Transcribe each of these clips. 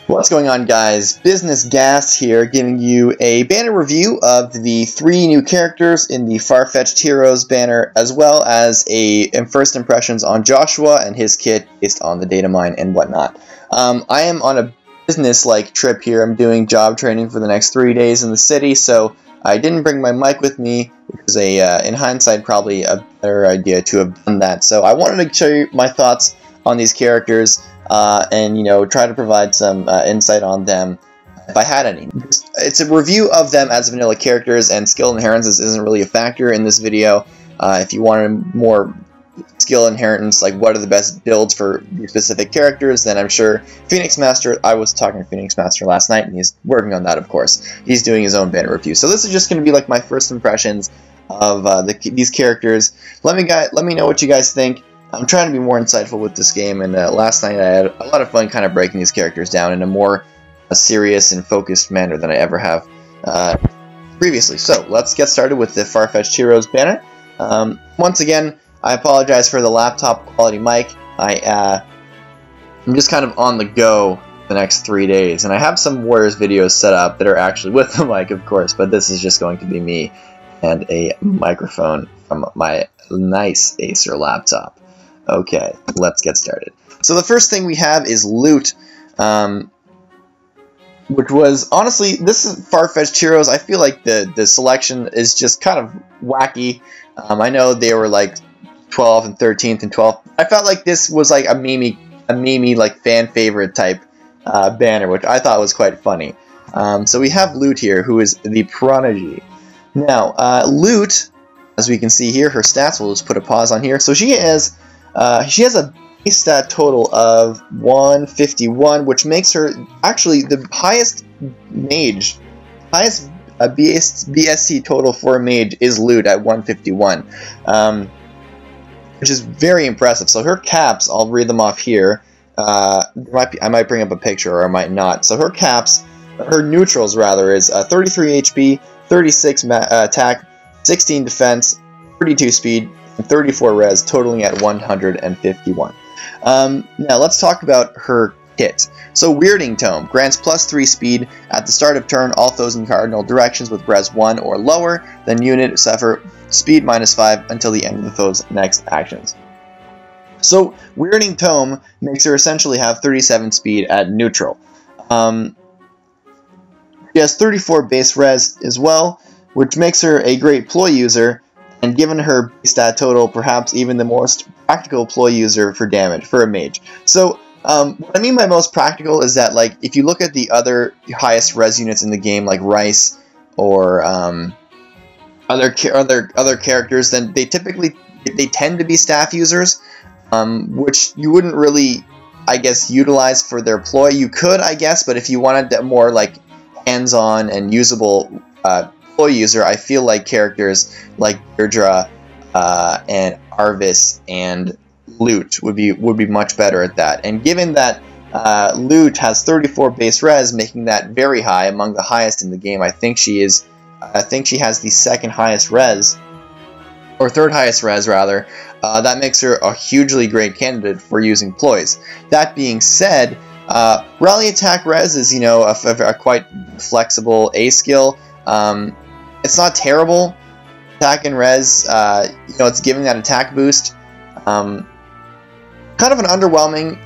What's going on, guys? Business Gas here, giving you a banner review of the 3 new characters in the Farfetched Heroes banner, as well as first impressions on Joshua and his kit based on the data mine and whatnot. I am on a business-like trip here. I'm doing job training for the next 3 days in the city, so I didn't bring my mic with me, which is in hindsight, probably a better idea to have done that. So I wanted to show you my thoughts on these characters. And try to provide some insight on them if I had any. It's a review of them as vanilla characters, and skill inheritance isn't really a factor in this video. If you wanted more skill inheritance, like what are the best builds for specific characters, then I'm sure Phoenix Master, I was talking to Phoenix Master last night, and he's working on that, of course. He's doing his own banner review. So this is just going to be like my first impressions of these characters. Let me know what you guys think. I'm trying to be more insightful with this game, and last night I had a lot of fun kind of breaking these characters down in a more serious and focused manner than I ever have previously. So let's get started with the Farfetched Heroes banner. Once again, I apologize for the laptop quality mic. I'm just kind of on the go the next 3 days, and I have some Warriors videos set up that are actually with the mic, of course, but this is just going to be me and a microphone from my nice Acer laptop. Okay, let's get started. So the first thing we have is Lute, which was, honestly, this is Farfetched Heroes. I feel like the selection is just kind of wacky. I know they were like 12th and 13th and 12th. I felt like this was like a meme like fan favorite type banner, which I thought was quite funny. So we have Lute here, who is the prodigy. Now, Lute, as we can see here, her stats, we'll just put a pause on here. So she has a base stat total of 151, which makes her actually the highest BSC total for a mage is Lute at 151, which is very impressive. So her caps, I'll read them off here. I might bring up a picture, or I might not. So her caps, her neutrals rather, is 33 HP, 36 attack, 16 defense, 32 speed, and 34 res, totaling at 151. Now let's talk about her kit. So Weirding Tome grants +3 speed at the start of turn. All foes in cardinal directions with res 1 or lower than unit suffer speed -5 until the end of the foe's next actions. So Weirding Tome makes her essentially have 37 speed at neutral. She has 34 base res as well, which makes her a great ploy user, and given her base stat total, perhaps even the most practical ploy user for damage for a mage. So what I mean by most practical is that, like, if you look at the other highest res units in the game, like Rice or other characters, then they tend to be staff users, which you wouldn't really, I guess, utilize for their ploy. You could, I guess, but if you wanted a more like hands-on and usable ploy user, I feel like characters like Deirdre and Arvis and Lute would be much better at that. And given that Lute has 34 base res, making that very high, among the highest in the game, I think she has the second highest res, or third highest res rather. That makes her a hugely great candidate for using ploys. That being said, rally attack res is a quite flexible A skill. It's not terrible. Attack and res, it's giving that attack boost. Kind of an underwhelming,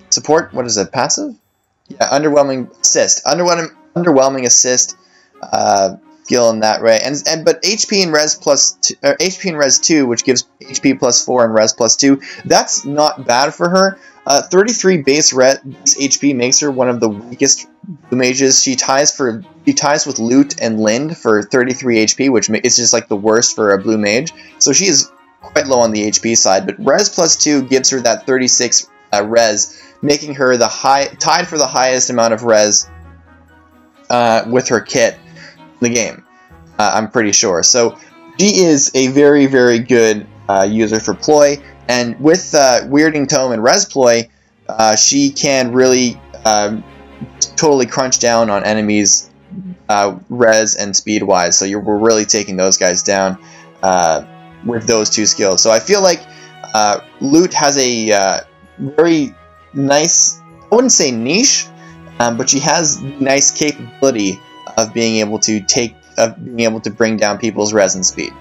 support. What is it? Passive? Yeah, underwhelming assist. Underwhelming assist skill in that way. But HP and res 2, which gives HP +4 and res +2. That's not bad for her. 33 base HP makes her one of the weakest blue mages. She ties with Lute and Lind for 33 HP, which is just like the worst for a blue mage. So she is quite low on the HP side, but res +2 gives her that 36 res, making her tied for the highest amount of res with her kit in the game. I'm pretty sure. So she is a very, very good user for ploy. And with Weirding Tome and Res Ploy, she can really totally crunch down on enemies res and speed-wise. So we're really taking those guys down with those two skills. So I feel like Lute has a very nice, I wouldn't say niche, but she has nice capability of being able to bring down people's resin speed.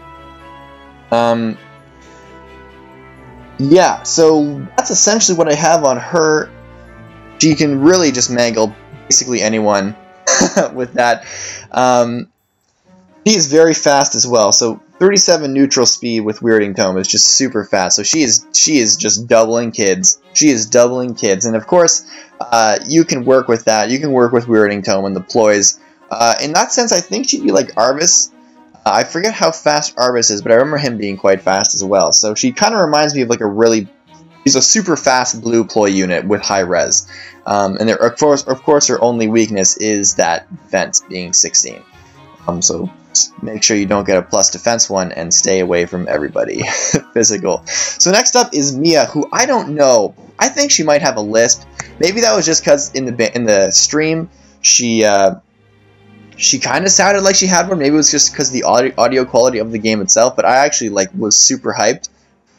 Yeah, so that's essentially what I have on her. She can really just mangle basically anyone with that. She is very fast as well, so 37 neutral speed with Weirding Tome is just super fast. So she is just doubling kids. She is doubling kids, and of course, you can work with that. You can work with Weirding Tome and the ploys. In that sense, I think she'd be like Arvis. I forget how fast Arvis is, but I remember him being quite fast as well. So she kind of reminds me of like she's a super fast blue ploy unit with high res. And there, of course, her only weakness is that defense being 16. So make sure you don't get a plus defense one and stay away from everybody physical. So next up is Mia, who I don't know. I think she might have a lisp. Maybe that was just because in the stream she kind of sounded like she had one. Maybe it was just because the audio quality of the game itself. But I actually was super hyped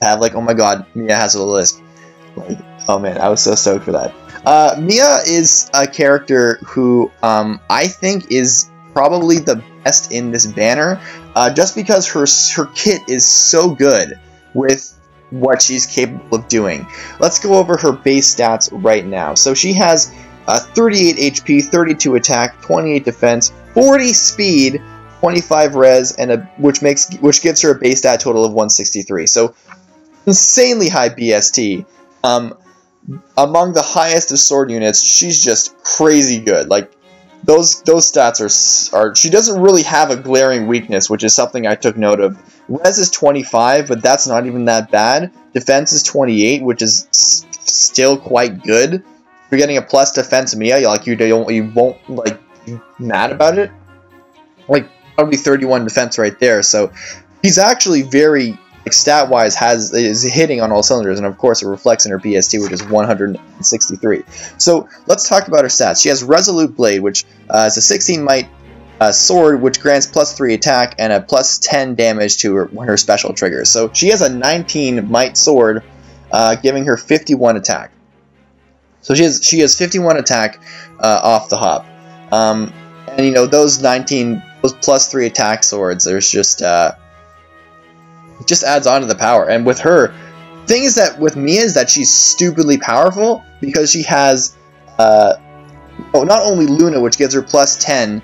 to have oh my god, Mia has a lisp. Oh man, I was so stoked for that. Mia is a character who I think is probably the best in this banner, just because her kit is so good with what she's capable of doing. Let's go over her base stats right now. So she has 38 HP, 32 attack, 28 defense, 40 speed, 25 res, and which gives her a base stat total of 163. So insanely high BST. Among the highest of sword units, she's just crazy good. Those stats are she doesn't really have a glaring weakness, which is something I took note of. Res is 25, but that's not even that bad. Defense is 28, which is still quite good. If you're getting a plus defense Mia, you won't be mad about it. Probably 31 defense right there. So he's actually very stat-wise is hitting on all cylinders, and of course it reflects in her BST, which is 163. So let's talk about her stats. She has Resolute Blade, which is a 16 might sword, which grants +3 attack and a +10 damage to her special triggers. So she has a 19 might sword, giving her 51 attack. So she has 51 attack off the hop. And those +3 attack swords, there's just adds on to the power. And with her, thing is that with Mia is that she's stupidly powerful because she has not only Luna, which gives her +10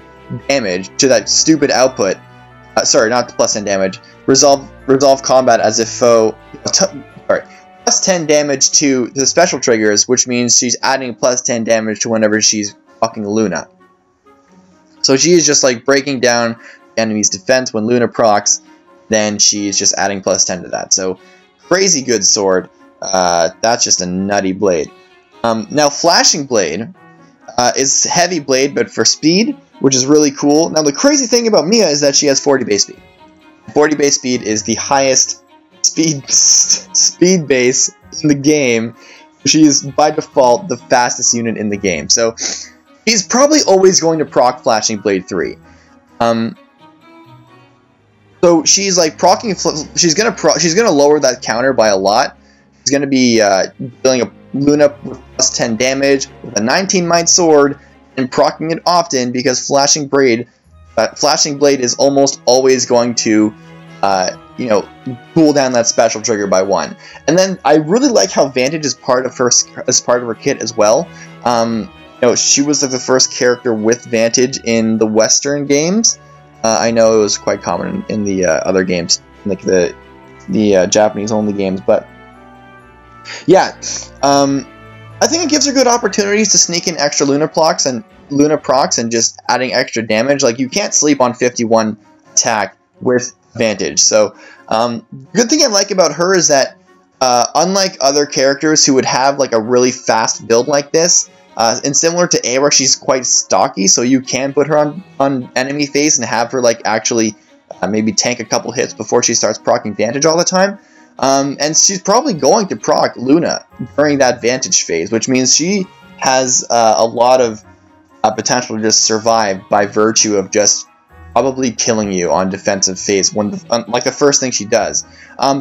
damage to that stupid output. Sorry, not +10 damage. Resolve combat as if foe. +10 damage to the special triggers, which means she's adding +10 damage to whenever she's fucking Luna. So she is just breaking down the enemy's defense when Luna procs. Then she's just adding +10 to that. So, crazy good sword. That's just a nutty blade. Now, Flashing Blade is heavy blade, but for speed, which is really cool. Now, the crazy thing about Mia is that she has 40 base speed. 40 base speed is the highest speed base in the game. She is, by default, the fastest unit in the game. So, she's probably always going to proc Flashing Blade 3. So she's procking. She's gonna lower that counter by a lot. She's gonna be dealing a Luna with +10 damage with a 19 might sword and procking it often because Flashing Blade is almost always going to cool down that special trigger by 1. And then I really like how Vantage is part of her kit as well. She was the first character with Vantage in the Western games. I know it was quite common in the other games, the Japanese-only games, but yeah, I think it gives her good opportunities to sneak in extra Luna procs and just adding extra damage. You can't sleep on 51 attack with Vantage. So, good thing I like about her is that unlike other characters who would have a really fast build like this. And similar to Awa, she's quite stocky, so you can put her on enemy phase and have her actually maybe tank a couple hits before she starts proccing Vantage all the time. And she's probably going to proc Luna during that Vantage phase, which means she has a lot of potential to just survive by virtue of just probably killing you on defensive phase when the first thing she does.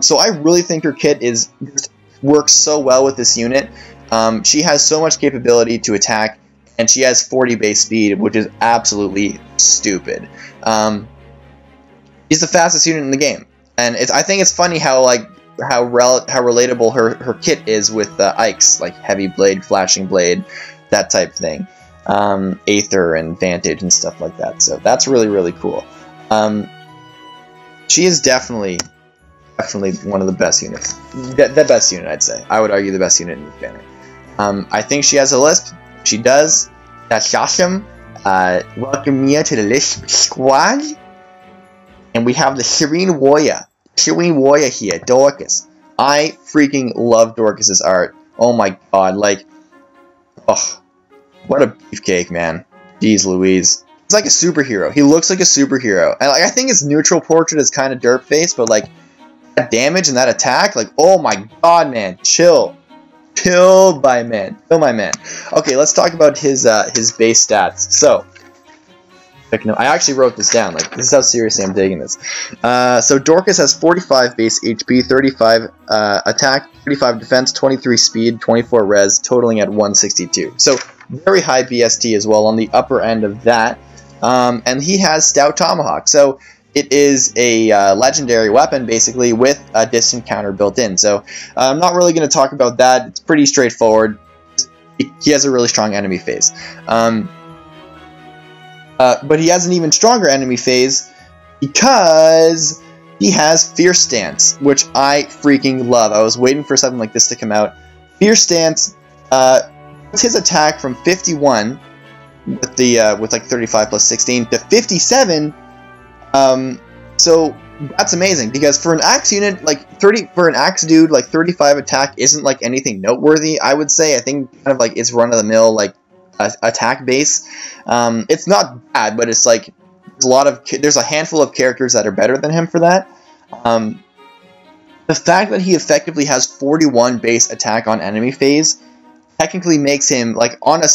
So I really think her kit works so well with this unit. She has so much capability to attack, and she has 40 base speed, which is absolutely stupid. She's the fastest unit in the game, and I think it's funny how relatable her kit is with Ike's, like Heavy Blade, Flashing Blade, that type of thing, Aether and Vantage and stuff like that. So that's really, really cool. She is definitely one of the best units. The best unit, I'd say. I would argue the best unit in this banner. I think she has a lisp. She does. That's awesome. Welcome Mia to the lisp squad. And we have the Serene Warrior. Serene Warrior here, Dorcas. I freaking love Dorcas's art. Oh my god, like, oh, what a beefcake, man. Jeez Louise. He's like a superhero. He looks like a superhero. And like, I think his neutral portrait is kind of derp face, but like, that damage and that attack, like, oh my god, man. Chill. Chill, my man. Chill, my man. Okay, let's talk about his base stats. So, I actually wrote this down. Like, this is how seriously I'm taking this. So Dorcas has 45 base HP, 35 attack, 35 defense, 23 speed, 24 res, totaling at 162. So very high BST as well on the upper end of that. And he has Stout Tomahawk. So it is a legendary weapon, basically, with a distant counter built in. So I'm not really going to talk about that. It's pretty straightforward. He has a really strong enemy phase. But he has an even stronger enemy phase because he has Fierce Stance, which I freaking love. I was waiting for something like this to come out. Fierce Stance puts his attack from 51 with like 35 plus 16 to 57. So that's amazing because for an axe unit, like for an axe dude, like 35 attack isn't like anything noteworthy. I would say I think kind of like it's run of the mill like attack base. It's not bad, but it's like there's a handful of characters that are better than him for that. The fact that he effectively has 41 base attack on enemy phase technically makes him like on a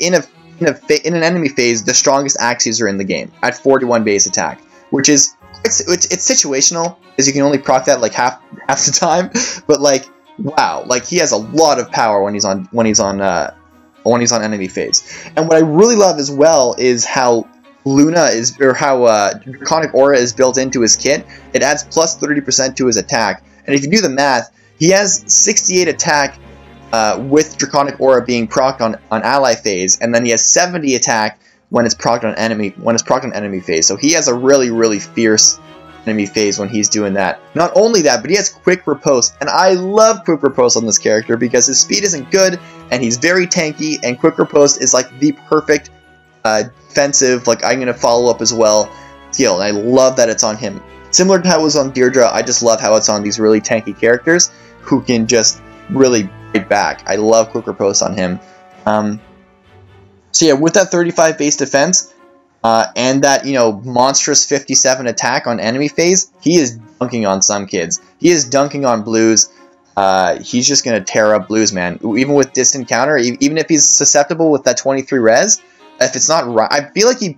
in an enemy phase the strongest axe user in the game at 41 base attack, which is it's situational because you can only proc that like half the time, but like wow, like he has a lot of power when he's on enemy phase. And what I really love as well is how Draconic Aura is built into his kit. It adds plus 30% to his attack. And if you do the math, he has 68 attack with Draconic Aura being procced on ally phase, and then he has 70 attack when it's procced on enemy phase. So he has a really, really fierce enemy phase when he's doing that. Not only that, but he has quick riposte, and I love quick riposte on this character because his speed isn't good, and he's very tanky, and quick riposte is like the perfect defensive, like I'm going to follow up as well skill, and I love that it's on him. Similar to how it was on Deirdre, I just love how it's on these really tanky characters who can just really break back. I love quick riposte on him. So yeah, with that 35 base defense, and that, monstrous 57 attack on enemy phase, he is dunking on some kids. He is dunking on blues. He's just going to tear up blues, man. Even with distant counter, even if he's susceptible with that 23 res, if it's not right, I feel like if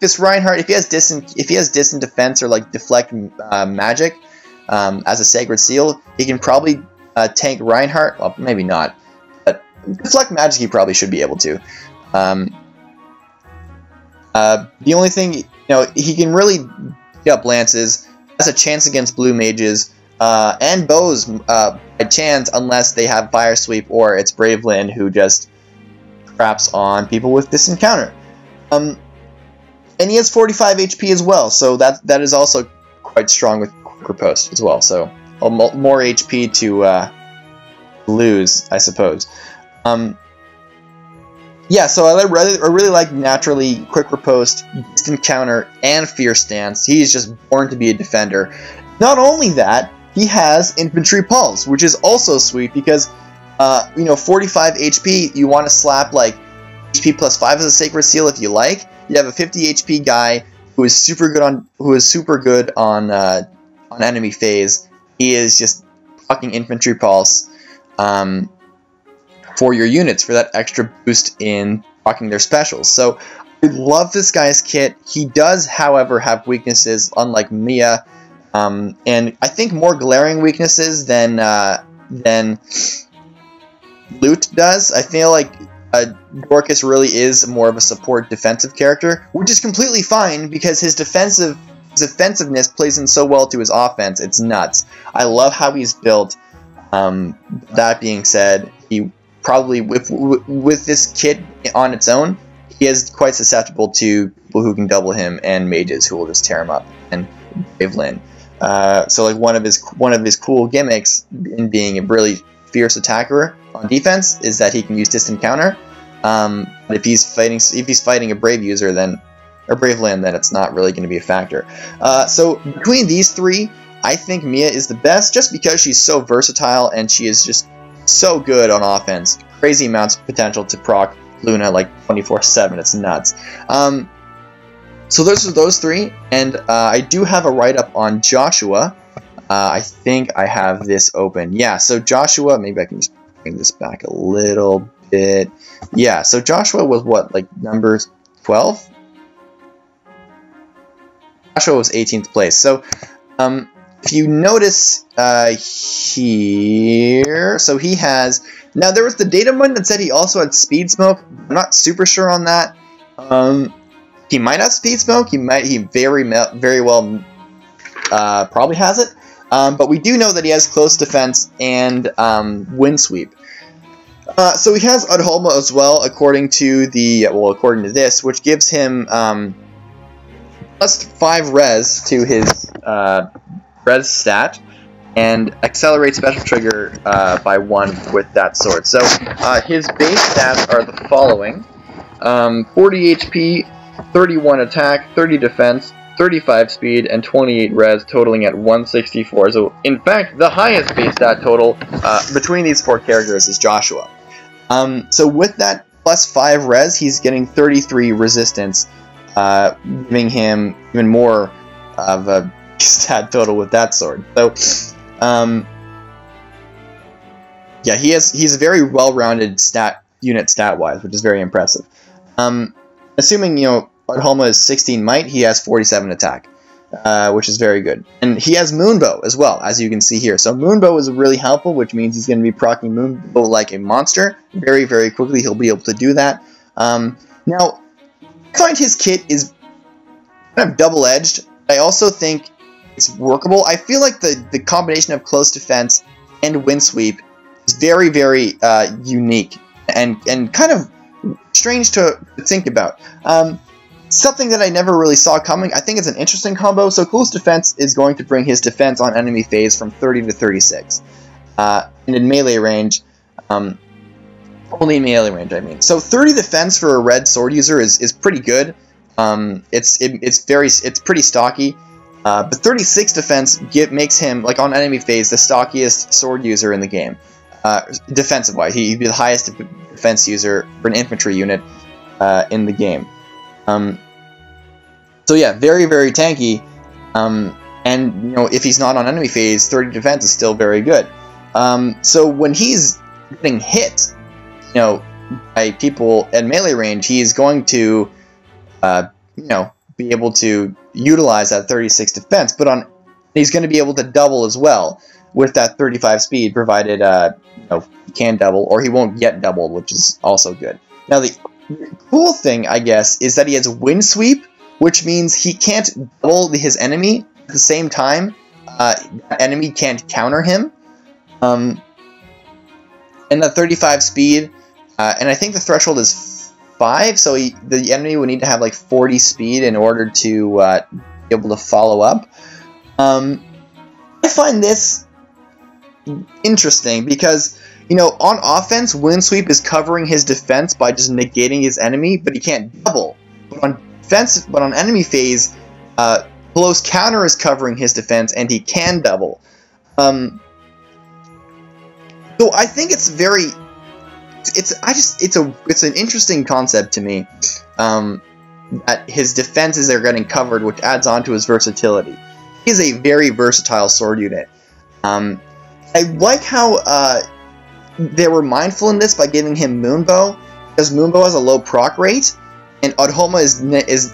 it's Reinhardt, if he has distant defense or like deflect magic as a sacred seal, he can probably tank Reinhardt. Well, maybe not, but deflect magic he probably should be able to. The only thing, he can really get up lances, has a chance against blue mages, and bows by chance unless they have Fire Sweep or it's Bravelyn who just craps on people with distant counter. And he has 45 HP as well, so that is also quite strong with quick riposte as well. So more HP to lose, I suppose. Yeah, so I really like naturally quick riposte, distant counter, and fierce stance. He's just born to be a defender. Not only that, he has infantry pulse, which is also sweet because 45 HP. You want to slap like HP plus 5 as a sacred seal if you like. You have a 50 HP guy who is super good on enemy phase. He is just fucking infantry pulse. For your units, for that extra boost in rocking their specials. So I love this guy's kit. He does, however, have weaknesses, unlike Mia, and I think more glaring weaknesses than Lute does. I feel like Dorcas really is more of a support defensive character, which is completely fine because his defensiveness plays in so well to his offense. It's nuts. I love how he's built. That being said, he probably with this kit on its own, he is quite susceptible to people who can double him and mages who will just tear him up and Brave Lynn. So like one of his cool gimmicks in being a really fierce attacker on defense is that he can use distant counter. But if he's fighting a Brave user, then or Brave Lynn, then it's not really going to be a factor. So between these three, I think Mia is the best just because she's so versatile and she is just so good on offense. Crazy amounts of potential to proc Luna like 24/7. It's nuts. So those are those three, and I do have a write-up on Joshua. I think I have this open. Yeah, so Joshua, maybe I can just bring this back a little bit. Yeah, so Joshua was what, like number 12? Joshua was 18th place. So if you notice here, so he has, now there was the data one that said he also had speed smoke. I'm not super sure on that. He might have speed smoke. He very well probably has it. But we do know that he has close defense and wind sweep. So he has Udholma as well, according to this, which gives him plus 5 res to his res stat, and accelerate special trigger by 1 with that sword. So his base stats are the following: 40 HP, 31 attack, 30 defense, 35 speed, and 28 res, totaling at 164. So, in fact, the highest base stat total between these 4 characters is Joshua. So with that plus 5 res, he's getting 33 resistance, giving him even more of a stat total with that sword. So, yeah, he's a very well-rounded unit stat-wise, which is very impressive. Assuming, Udholma is 16 might, he has 47 attack, which is very good. And he has Moonbow as well, as you can see here. So Moonbow is really helpful, which means he's going to be proccing Moonbow like a monster. Very, very quickly he'll be able to do that. Now, I find his kit is kind of double-edged. I also think it's workable. I feel like the combination of close defense and wind sweep is very, very unique and kind of strange to think about. Something that I never really saw coming. I think it's an interesting combo. So close defense is going to bring his defense on enemy phase from 30 to 36. And in melee range, only in melee range, I mean. So 30 defense for a red sword user is pretty good. It's pretty stocky. But 36 defense makes him, like on enemy phase, the stockiest sword user in the game. Defensive-wise, he'd be the highest defense user for an infantry unit in the game. So yeah, very, very tanky, and if he's not on enemy phase, 30 defense is still very good. So when he's getting hit, by people at melee range, he's going to, be able to utilize that 36 defense, but he's going to be able to double as well with that 35 speed, provided he can double, or he won't get doubled, which is also good. Now the cool thing, I guess, is that he has wind sweep, which means he can't double his enemy at the same time. That enemy can't counter him. And the 35 speed, and I think the threshold is 5, so the enemy would need to have like 40 speed in order to be able to follow up. I find this interesting because, on offense, wind sweep is covering his defense by just negating his enemy, but he can't double. But on enemy phase, close counter is covering his defense, and he can double. So I think it's an interesting concept to me, that his defenses are getting covered, which adds on to his versatility. He's a very versatile sword unit. I like how they were mindful in this by giving him Moonbow, because Moonbow has a low proc rate, and Udholma is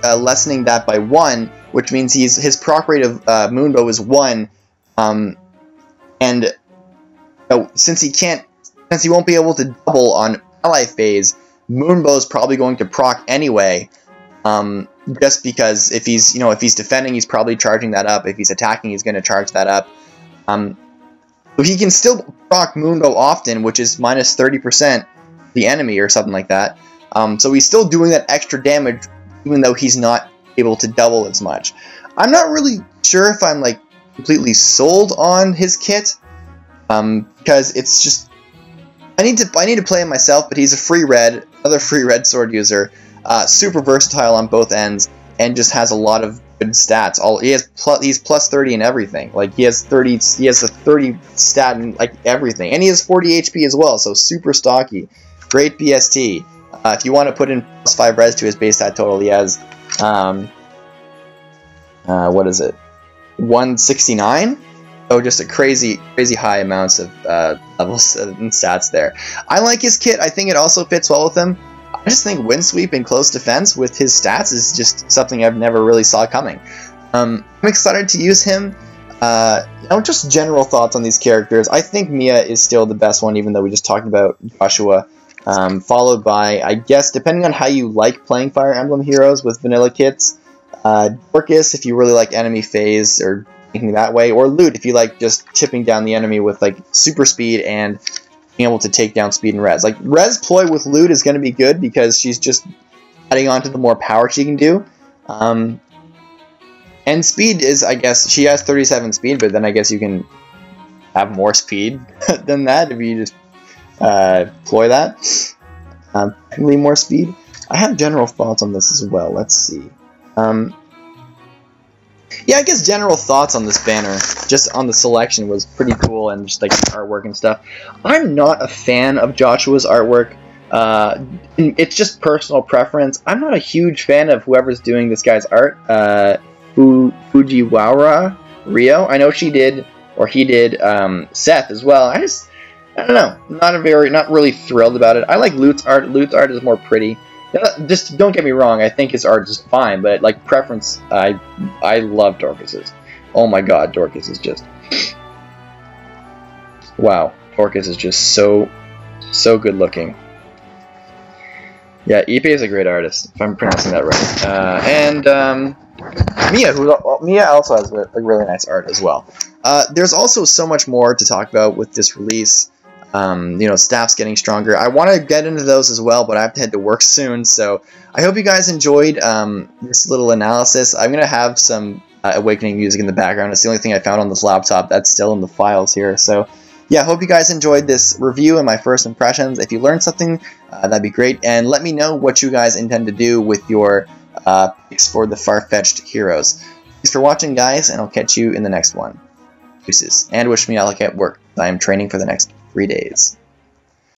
lessening that by 1, which means his proc rate of Moonbow is 1, and since he can't since he won't be able to double on ally phase, Moonbow is probably going to proc anyway. Just because if he's defending, he's probably charging that up. If he's attacking, he's going to charge that up. But he can still proc Moonbow often, which is minus 30% the enemy or something like that. So he's still doing that extra damage, even though he's not able to double as much. I'm not really sure if I'm like completely sold on his kit, because it's just I need to play him myself. But he's a free red, another free red sword user, super versatile on both ends, and just has a lot of good stats. He's plus 30 in everything. Like he has a 30 stat in like everything, and he has 40 HP as well. So super stocky, great BST. If you want to put in plus 5 res to his base stat total, he has what is it? 169. Oh, just a crazy high amounts of levels and stats there. I like his kit. I think it also fits well with him. I just think wind sweep and close defense with his stats is just something I've never really saw coming. I'm excited to use him. Just general thoughts on these characters. I think Mia is still the best one, even though we just talked about Joshua. Followed by, I guess, depending on how you like playing Fire Emblem Heroes with vanilla kits, Dorcas if you really like enemy phase or thinking that way, or Lute if you like just chipping down the enemy with like super speed and being able to take down speed and res. Like res ploy with Lute is going to be good because she's just adding on to the more power she can do. And speed is, I guess, she has 37 speed, but then I guess you can have more speed than that if you just ploy that. Technically more speed. I have general thoughts on this as well. Let's see. Yeah, I guess general thoughts on this banner, just on the selection, was pretty cool, and just like the artwork and stuff. I'm not a fan of Joshua's artwork. It's just personal preference. I'm not a huge fan of whoever's doing this guy's art. Fujiwara Rio. I know she did, or he did, Seth as well. I don't know. Not really thrilled about it. I like Lute's art. Lute's art is more pretty. Just don't get me wrong. I think his art is fine, but like preference, I love Dorcas's. Oh my God, Dorcas is just wow. Dorcas is just so good looking. Yeah, Ipe is a great artist, if I'm pronouncing that right. And Mia also has a really nice art as well. There's also so much more to talk about with this release. Staff's getting stronger. I want to get into those as well, but I have to head to work soon, so I hope you guys enjoyed this little analysis. I'm going to have some Awakening music in the background. It's the only thing I found on this laptop that's still in the files here, so yeah, hope you guys enjoyed this review and my first impressions. If you learned something, that'd be great, and let me know what you guys intend to do with your picks for the Farfetched Heroes. Thanks for watching, guys, and I'll catch you in the next one. Deuces, and wish me luck at work. I am training for the next 3 days.